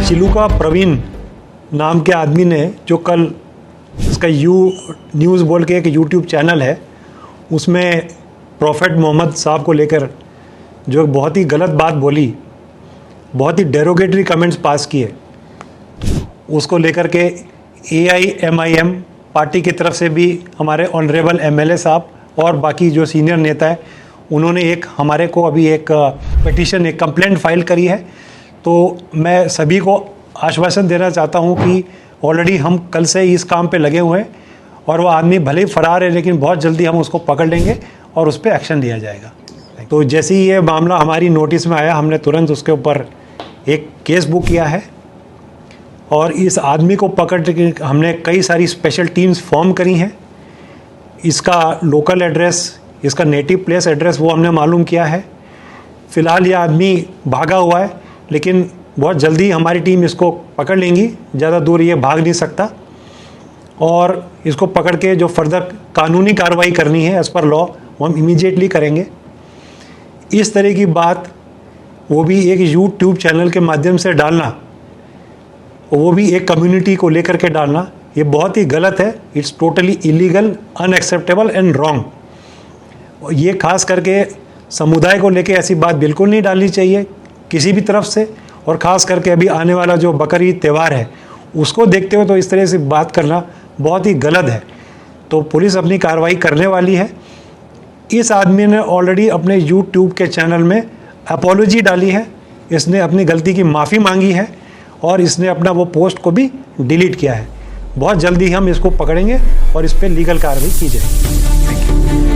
चिलुका प्रवीण नाम के आदमी ने जो कल इसका न्यूज़ बोल के एक यूट्यूब चैनल है, उसमें प्रॉफेट मोहम्मद साहब को लेकर जो बहुत ही गलत बात बोली, बहुत ही डेरोगेटरी कमेंट्स पास किए, उसको लेकर के AIMIM पार्टी की तरफ से भी हमारे ऑनरेबल MLA साहब और बाकी जो सीनियर नेता है, उन्होंने हमारे को अभी एक पिटीशन, एक कंप्लेंट फाइल करी है। तो मैं सभी को आश्वासन देना चाहता हूं कि ऑलरेडी हम कल से ही इस काम पे लगे हुए हैं और वो आदमी भले ही फरार है, लेकिन बहुत जल्दी हम उसको पकड़ लेंगे और उस पर एक्शन लिया जाएगा। तो जैसे ही ये मामला हमारी नोटिस में आया, हमने तुरंत उसके ऊपर एक केस बुक किया है और इस आदमी को पकड़ के हमने कई सारी स्पेशल टीम्स फॉर्म करी हैं। इसका लोकल एड्रेस, इसका नेटिव प्लेस एड्रेस वो हमने मालूम किया है। फ़िलहाल ये आदमी भागा हुआ है, लेकिन बहुत जल्दी हमारी टीम इसको पकड़ लेंगी, ज़्यादा दूर ये भाग नहीं सकता और इसको पकड़ के जो फर्दर कानूनी कार्रवाई करनी है एज़ पर लॉ वो हम इमीडिएटली करेंगे। इस तरह की बात वो भी एक यूट्यूब चैनल के माध्यम से डालना, वो भी एक कम्युनिटी को लेकर के डालना, ये बहुत ही गलत है। It's totally illegal, unacceptable and wrong. ये खास करके समुदाय को लेके ऐसी बात बिल्कुल नहीं डालनी चाहिए किसी भी तरफ से, और ख़ास करके अभी आने वाला जो बकरीद त्यौहार है उसको देखते हुए तो इस तरह से बात करना बहुत ही गलत है। तो पुलिस अपनी कार्रवाई करने वाली है। इस आदमी ने ऑलरेडी अपने यूट्यूब के चैनल में अपॉलॉजी डाली है, इसने अपनी गलती की माफ़ी मांगी है और इसने अपना वो पोस्ट को भी डिलीट किया है। बहुत जल्दी हम इसको पकड़ेंगे और इस पर लीगल कार्रवाई की जाएगी।